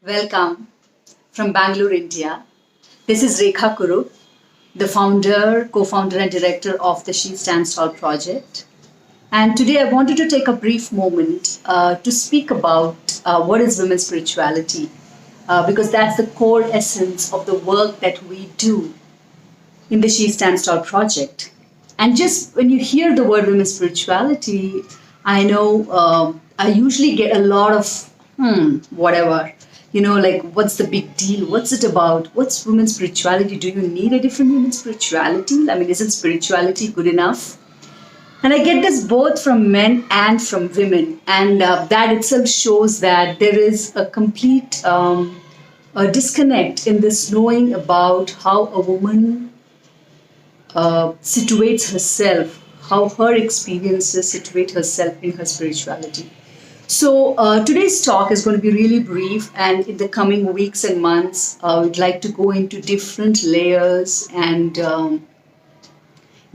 Welcome from Bangalore, India. This is Rekha Kuru, the founder, co-founder and director of the She Stands Tall project. And today I wanted to take a brief moment to speak about what is women's spirituality, because that's the core essence of the work that we do in the She Stands Tall project. And just when you hear the word women's spirituality, I know I usually get a lot of whatever. Like what's the big deal? What's it about? What's women's spirituality? Do you need a different women's spirituality? I mean, isn't spirituality good enough? And I get this both from men and from women. And that itself shows that there is a complete a disconnect in this knowing about how a woman situates herself, how her experiences situate herself in her spirituality. So today's talk is going to be really brief, and in the coming weeks and months, we'd like to go into different layers and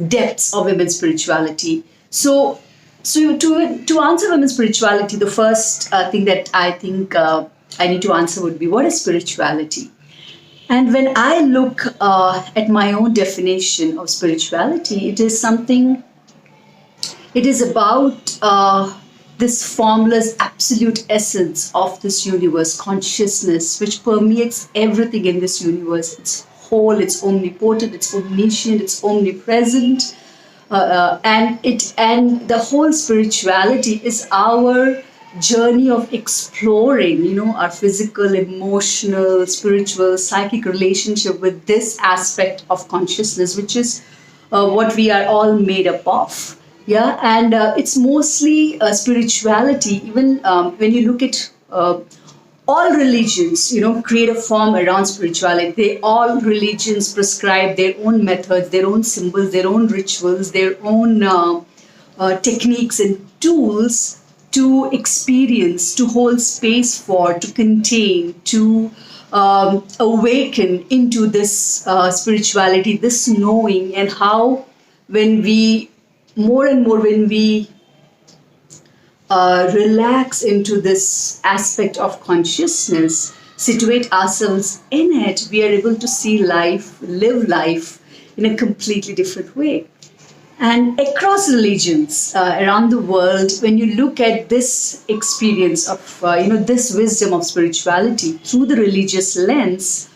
depths of women's spirituality. So to answer women's spirituality, the first thing that I think I need to answer would be, what is spirituality? And when I look at my own definition of spirituality, it is about this formless absolute essence of this universe, consciousness, which permeates everything in this universe. It's whole, it's omnipotent, it's omniscient, it's omnipresent. And the whole spirituality is our journey of exploring, our physical, emotional, spiritual, psychic relationship with this aspect of consciousness, which is what we are all made up of. Yeah, and it's mostly spirituality. Even when you look at all religions, create a form around spirituality. All religions prescribe their own methods, their own symbols, their own rituals, their own techniques and tools to experience, to hold space for, to contain, to awaken into this spirituality, this knowing, and how when we more and more when we relax into this aspect of consciousness, situate ourselves in it, we are able to see life, live life in a completely different way. And across religions around the world, when you look at this experience of, this wisdom of spirituality through the religious lens,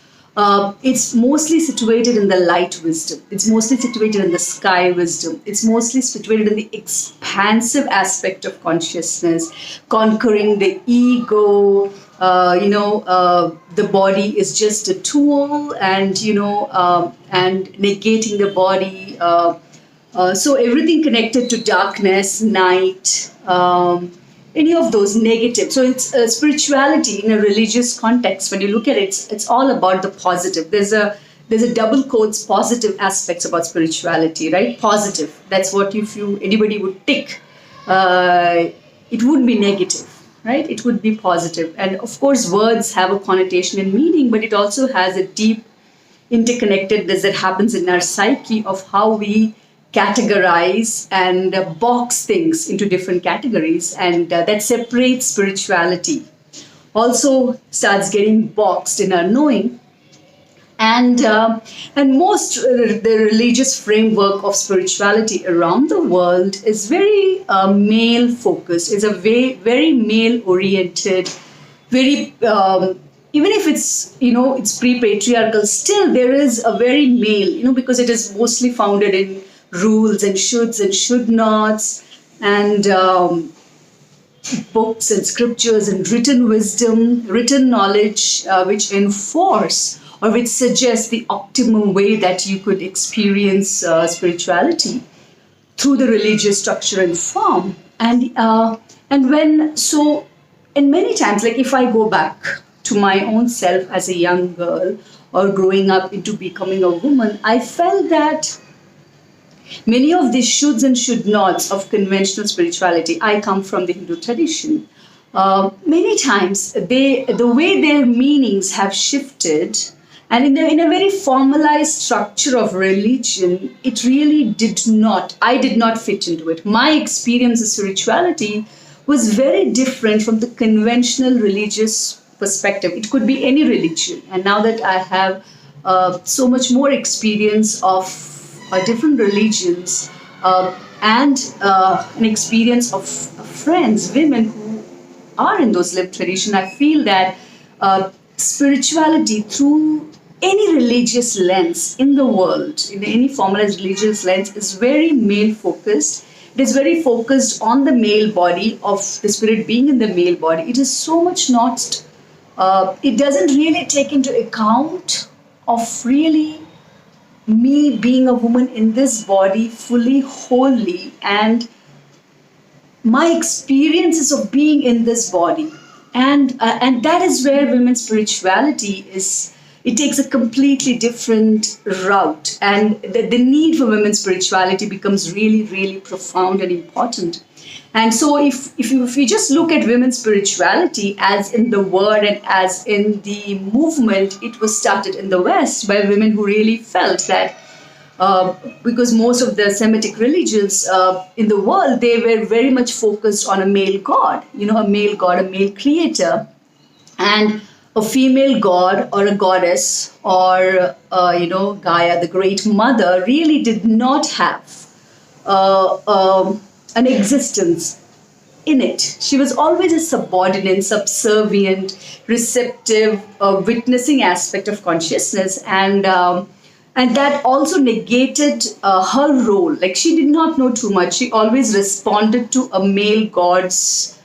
it's mostly situated in the light wisdom. It's mostly situated in the sky wisdom. It's mostly situated in the expansive aspect of consciousness, conquering the ego. The body is just a tool, and and negating the body. So everything connected to darkness, night. Any of those negative. So it's spirituality in a religious context. When you look at it, it's all about the positive. There's a double quotes positive aspects about spirituality, right? Positive. That's what if anybody would tick, it wouldn't be negative, right? It would be positive. And of course, words have a connotation and meaning, but it also has a deep interconnectedness that happens in our psyche of how we categorize and box things into different categories, and that separates spirituality also starts getting boxed in our knowing. And most the religious framework of spirituality around the world is very male focused, is a very male oriented, very even if it's pre-patriarchal, still there is a very male, because it is mostly founded in rules and shoulds and should nots, and books and scriptures and written wisdom, written knowledge, which enforce or which suggest the optimum way that you could experience spirituality through the religious structure and form. And many times, like if I go back to my own self as a young girl or growing up into becoming a woman, I felt that many of these shoulds and should nots of conventional spirituality, I come from the Hindu tradition. Many times, the way their meanings have shifted, and in a very formalized structure of religion, it really I did not fit into it. My experience of spirituality was very different from the conventional religious perspective. It could be any religion. And now that I have so much more experience of different religions and an experience of friends, women who are in those lived tradition, I feel that spirituality through any religious lens in the world, in any formalized religious lens, is very male focused. It is very focused on the male body of the spirit being in the male body. It is so much not, it doesn't really take into account of really me being a woman in this body fully, wholly, and my experiences of being in this body. And that is where women's spirituality is. It takes a completely different route, and the need for women's spirituality becomes really, really profound and important. And so, if we just look at women's spirituality as in the word and as in the movement, it was started in the West by women who really felt that because most of the Semitic religions in the world, they were very much focused on a male god, a male god, a male creator, and a female god or a goddess or, Gaia, the great mother, really did not have an existence in it. She was always a subordinate, subservient, receptive, witnessing aspect of consciousness, and that also negated her role. Like, she did not know too much. She always responded to a male god's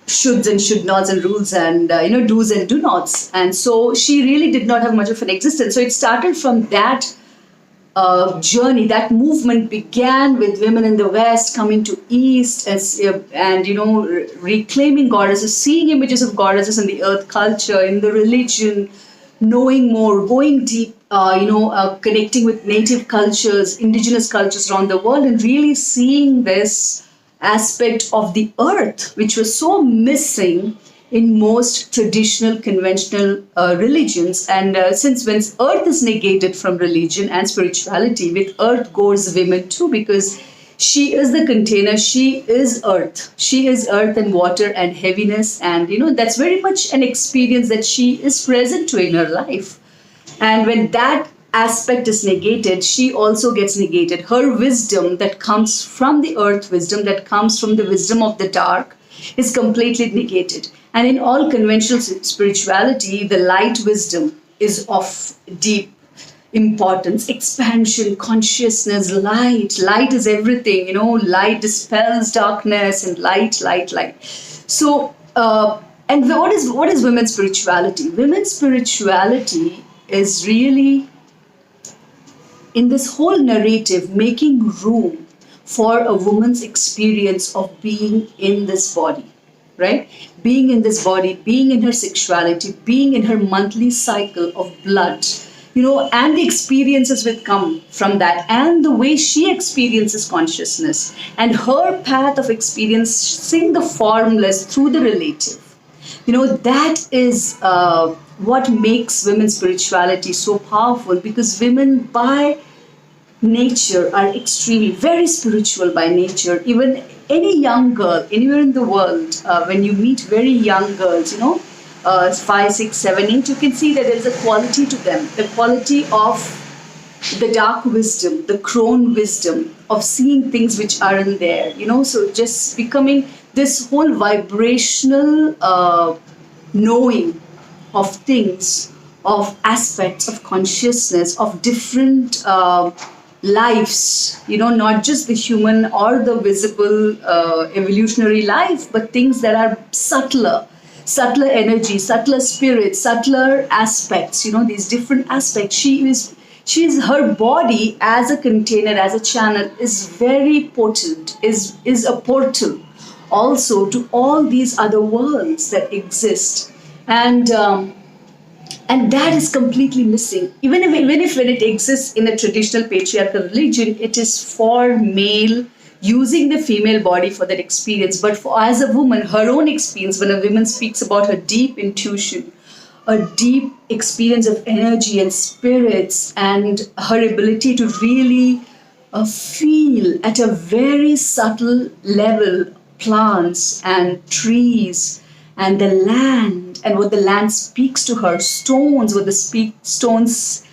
shoulds and should nots and rules and do's and do nots. And so she really did not have much of an existence. So it started from that journey. That movement began with women in the West coming to East and reclaiming goddesses, seeing images of goddesses in the earth culture, in the religion, knowing more, going deep, connecting with native cultures, indigenous cultures around the world, and really seeing this aspect of the earth, which was so missing in most traditional, conventional religions. And since when earth is negated from religion and spirituality, with earth goes women too, because she is the container, she is earth. She is earth and water and heaviness. And, that's very much an experience that she is present to in her life. And when that aspect is negated, she also gets negated. Her wisdom that comes from the earth wisdom, that comes from the wisdom of the dark, is completely negated. And in all conventional spirituality, the light wisdom is of deep importance, expansion, consciousness, light. Light is everything, light dispels darkness, and light. So, and what is women's spirituality? Women's spirituality is really, in this whole narrative, making room for a woman's experience of being in this body, right? Being in this body, being in her sexuality, being in her monthly cycle of blood, and the experiences that come from that, and the way she experiences consciousness, and her path of experiencing the formless through the relative. That is what makes women's spirituality so powerful, because women by nature are extremely, very spiritual by nature. Even any young girl, anywhere in the world, when you meet very young girls, 5, 6, 7, 8, you can see that there's a quality to them, the quality of the dark wisdom, the crone wisdom of seeing things which aren't there, so just becoming this whole vibrational knowing of things, of aspects of consciousness, of different lives, not just the human or the visible evolutionary life, but things that are subtler energy, subtler spirit, subtler aspects, these different aspects. She's her body as a container, as a channel, is very potent, is a portal also to all these other worlds that exist. And that is completely missing. Even if when it exists in a traditional patriarchal religion, it is for male, using the female body for that experience. But as a woman, her own experience, when a woman speaks about her deep intuition, a deep experience of energy and spirits, and her ability to really feel at a very subtle level plants and trees and the land, and what the land speaks to her, stones, what the stones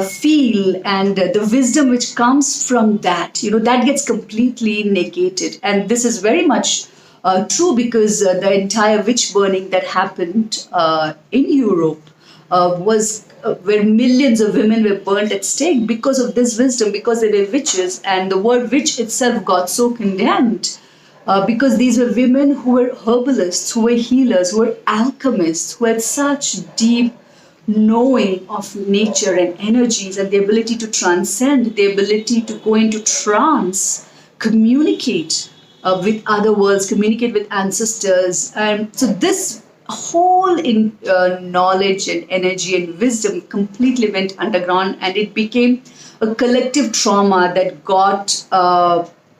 feel, and the wisdom which comes from that, that gets completely negated. And this is very much true, because the entire witch burning that happened in Europe was where millions of women were burnt at stake because of this wisdom, because they were witches, and the word witch itself got so condemned. Because these were women who were herbalists, who were healers, who were alchemists, who had such deep knowing of nature and energies, and the ability to transcend, the ability to go into trance, communicate with other worlds, communicate with ancestors. And so this whole knowledge and energy and wisdom completely went underground, and it became a collective trauma that got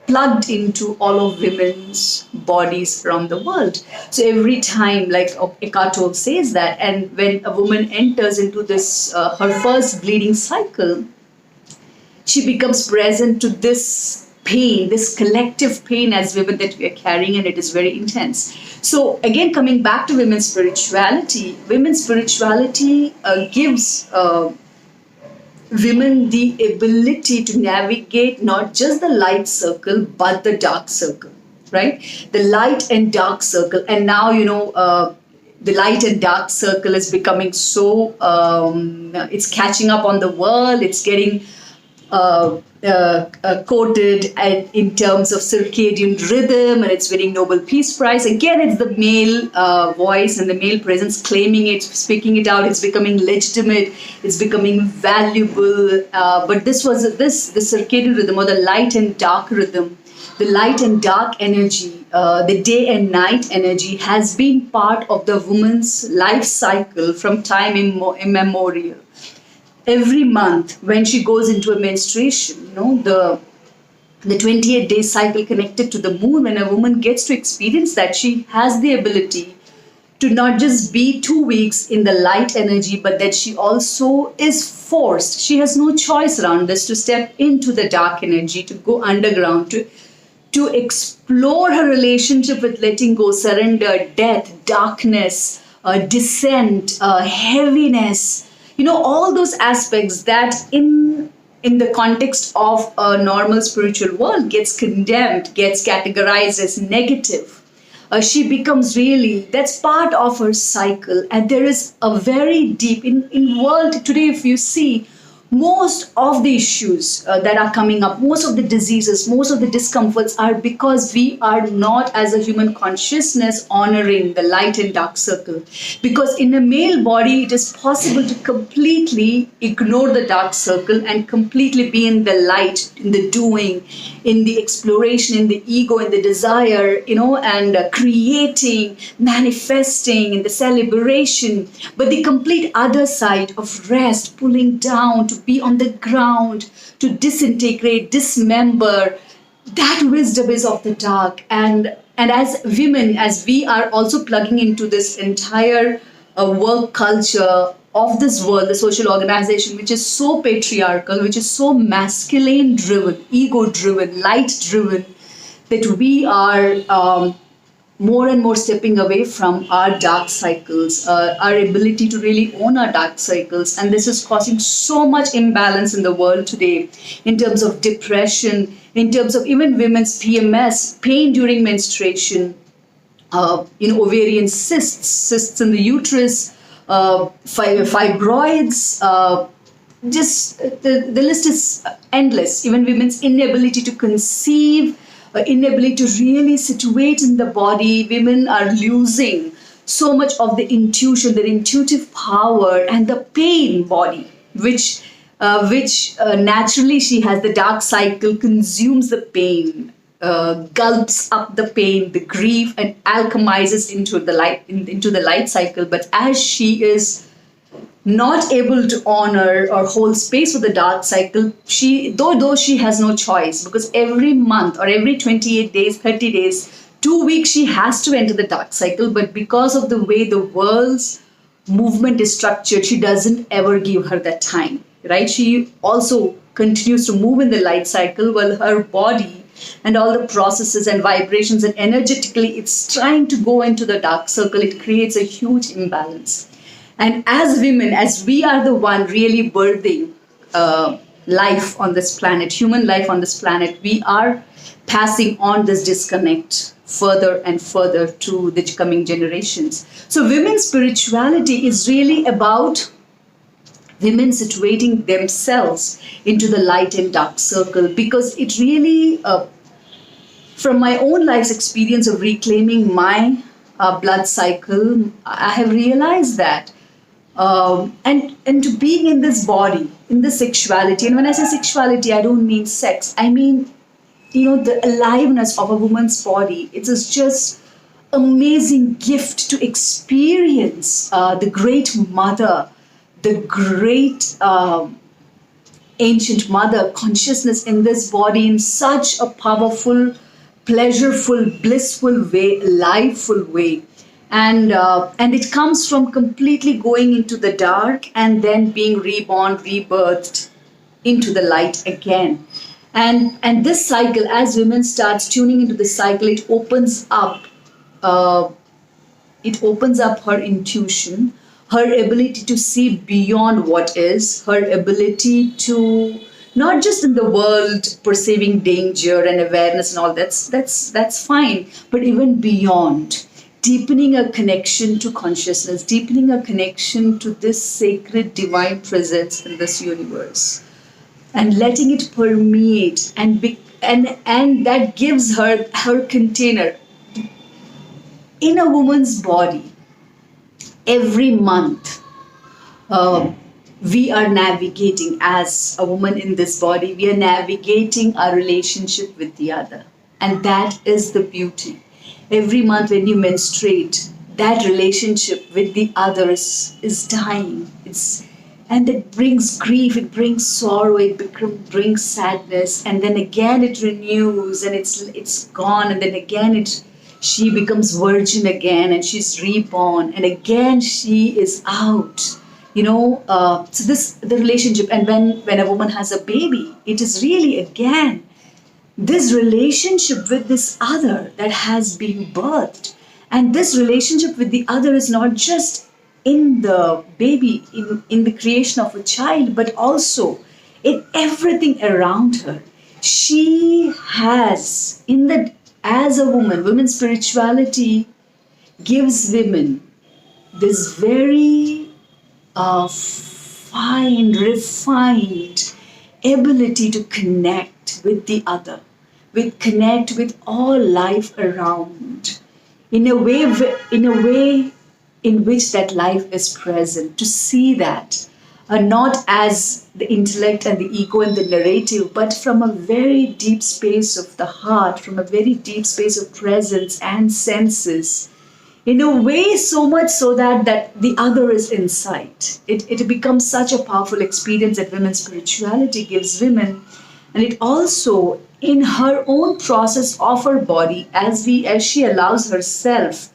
plugged into all of women's bodies around the world. So every time, like Eckhart Tolle says that, and when a woman enters into this, her first bleeding cycle, she becomes present to this pain, this collective pain as women that we are carrying, and it is very intense. So again, coming back to women's spirituality gives women the ability to navigate not just the light circle but the dark circle, right? The light and dark circle. And now the light and dark circle is becoming so it's catching up on the world. It's getting quoted in terms of circadian rhythm, and it's winning Nobel Peace Prize. Again, it's the male voice and the male presence claiming it, speaking it out. It's becoming legitimate. It's becoming valuable. But the circadian rhythm, or the light and dark rhythm, the light and dark energy, the day and night energy has been part of the woman's life cycle from time immemorial. Every month when she goes into a menstruation, the 28-day cycle connected to the moon, when a woman gets to experience that, she has the ability to not just be 2 weeks in the light energy, but that she also is forced, she has no choice around this, to step into the dark energy, to go underground, to explore her relationship with letting go, surrender, death, darkness, descent, heaviness, all those aspects that in the context of a normal spiritual world gets condemned, gets categorized as negative. She becomes really, that's part of her cycle. And there is a very deep, in world today, if you see, most of the issues that are coming up, most of the diseases, most of the discomforts are because we are not, as a human consciousness, honoring the light and dark circle. Because in a male body, it is possible to completely ignore the dark circle and completely be in the light, in the doing, in the exploration, in the ego, in the desire, and creating, manifesting, in the celebration. But the complete other side of rest, pulling down, to be on the ground, to disintegrate, dismember, that wisdom is of the dark. And as women, as we are also plugging into this entire work culture of this world, the social organization, which is so patriarchal, which is so masculine driven, ego driven, light driven, that we are more and more stepping away from our dark cycles, our ability to really own our dark cycles. And this is causing so much imbalance in the world today, in terms of depression, in terms of even women's PMS, pain during menstruation, ovarian cysts in the uterus, fibroids, just the list is endless. Even women's inability to conceive, inability to really situate in the body. Women are losing so much of the intuition, their intuitive power, and the pain body, which naturally she has. The dark cycle consumes the pain, gulps up the pain, the grief, and alchemizes into the light cycle. But as she is not able to honor or hold space for the dark cycle, though she has no choice, because every month or every 28 days, 30 days, 2 weeks, she has to enter the dark cycle. But because of the way the world's movement is structured, she doesn't ever give her that time, right? She also continues to move in the light cycle, while her body and all the processes and vibrations, and energetically it's trying to go into the dark circle. It creates a huge imbalance. And as women, as we are the one really birthing life on this planet, human life on this planet, we are passing on this disconnect further and further to the coming generations. So women's spirituality is really about women situating themselves into the light and dark circle, because it really, from my own life's experience of reclaiming my blood cycle, I have realized that, and to being in this body, in this sexuality. And when I say sexuality, I don't mean sex. I mean, the aliveness of a woman's body. It is just amazing gift to experience the great mother, the great ancient mother consciousness in this body in such a powerful, pleasureful, blissful way, liveful way. And it comes from completely going into the dark and then being reborn, rebirthed into the light again. And this cycle, as women starts tuning into the cycle, it opens up her intuition, her ability to see beyond what is, her ability to not just in the world perceiving danger and awareness and all that's fine, but even beyond, deepening a connection to consciousness, deepening a connection to this sacred divine presence in this universe, and letting it permeate and that gives her container. In a woman's body, every month, we are navigating, as a woman in this body, we are navigating our relationship with the other. And that is the beauty. Every month when you menstruate, that relationship with the other is dying. And it brings grief, it brings sorrow, it brings sadness, and then again it renews, and it's gone, and then again she becomes virgin again, and she's reborn, and again she is out. So the relationship, and when a woman has a baby, it is really again this relationship with this other that has been birthed. And this relationship with the other is not just in the baby, in the creation of a child, but also in everything around her. She has, as a woman, women's spirituality gives women this very fine, refined ability to connect with the other, connect with all life around, in a way in which that life is present, to see that, not as the intellect and the ego and the narrative, but from a very deep space of the heart, from a very deep space of presence and senses, in a way so much so that the other is in sight. It becomes such a powerful experience that women's spirituality gives women. And it also, in her own process of her body, as she allows herself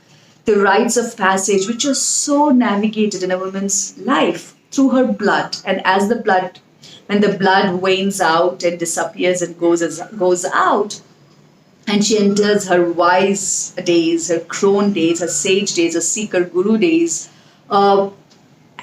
the rites of passage, which are so navigated in a woman's life through her blood. And when the blood wanes out and disappears and goes out, and she enters her wise days, her crone days, her sage days, her seeker guru days,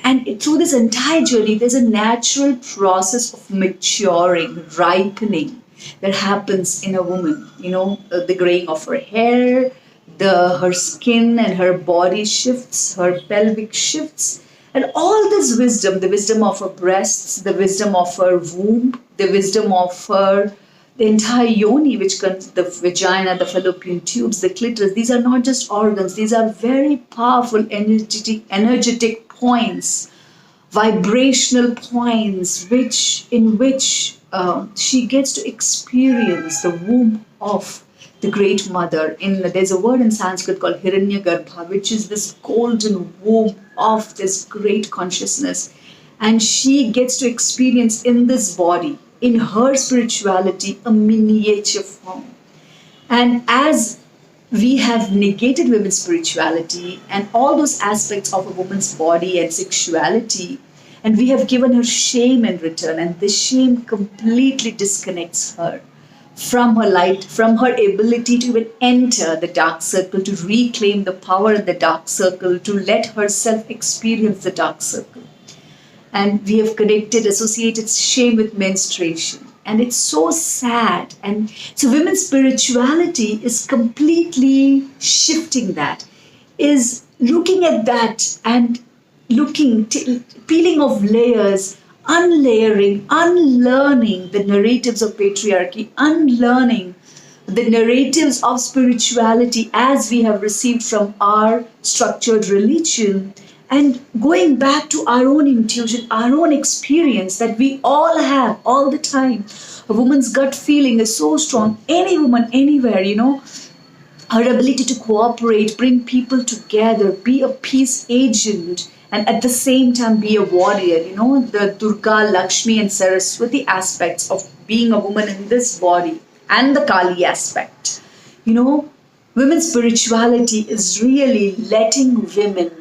and through this entire journey, there's a natural process of maturing, ripening that happens in a woman. The graying of her hair, her skin and her body shifts, her pelvic shifts, and all this wisdom, the wisdom of her breasts, the wisdom of her womb, the wisdom of the entire yoni, which comes the vagina, the fallopian tubes, the clitoris. These are not just organs; these are very powerful, energetic points, vibrational points, in which she gets to experience the womb of the great mother. There's a word in Sanskrit called Hiranyagarbha, which is this golden womb of this great consciousness. And she gets to experience in this body, in her spirituality, a miniature form. And as we have negated women's spirituality and all those aspects of a woman's body and sexuality, and we have given her shame in return, and this shame completely disconnects her from her light, from her ability to even enter the dark circle, to reclaim the power in the dark circle, to let herself experience the dark circle. And we have associated shame with menstruation. And it's so sad. And so women's spirituality is completely shifting that, is looking at that and peeling off layers, unlayering, unlearning the narratives of patriarchy, unlearning the narratives of spirituality as we have received from our structured religion, and going back to our own intuition, our own experience that we all have all the time. A woman's gut feeling is so strong. Any woman, anywhere, her ability to cooperate, bring people together, be a peace agent, and at the same time be a warrior. The Durga, Lakshmi, and Saraswati aspects of being a woman in this body, and the Kali aspect. Women's spirituality is really letting women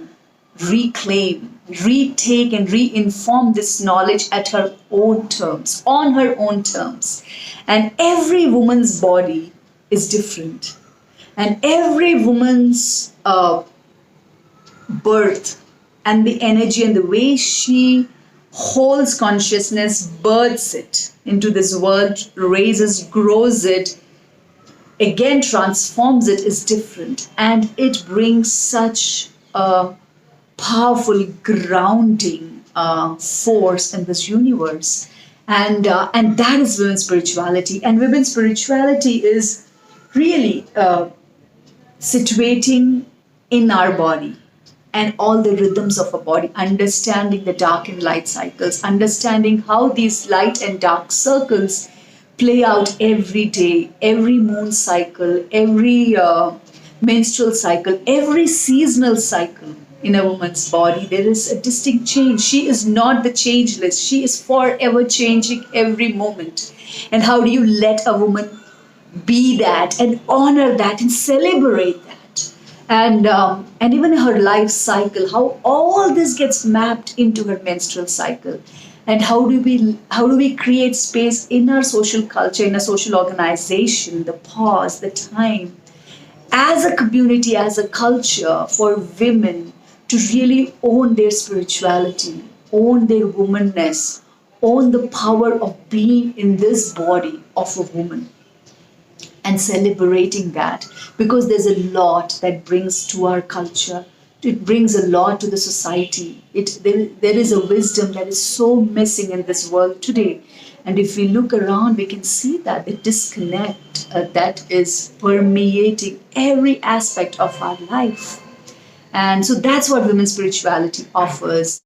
reclaim, retake, and reinform this knowledge at her own terms, on her own terms. And every woman's body is different. And every woman's birth and the energy and the way she holds consciousness, births it into this world, raises, grows it, again transforms it, is different. And it brings such a powerful grounding force in this universe. And that is women's spirituality. And women's spirituality is really situating in our body and all the rhythms of our body, understanding the dark and light cycles, understanding how these light and dark circles play out every day, every moon cycle, every menstrual cycle, every seasonal cycle. In a woman's body, there is a distinct change. She is not the changeless. She is forever changing every moment. And how do you let a woman be that and honor that and celebrate that? And even her life cycle, how all this gets mapped into her menstrual cycle. And how do we create space in our social culture, in a social organization, the pause, the time, as a community, as a culture, for women to really own their spirituality, own their womanness, own the power of being in this body of a woman, and celebrating that, because there's a lot that brings to our culture. It brings a lot to the society. There is a wisdom that is so missing in this world today. And if we look around, we can see that the disconnect that is permeating every aspect of our life. And so that's what women's spirituality offers.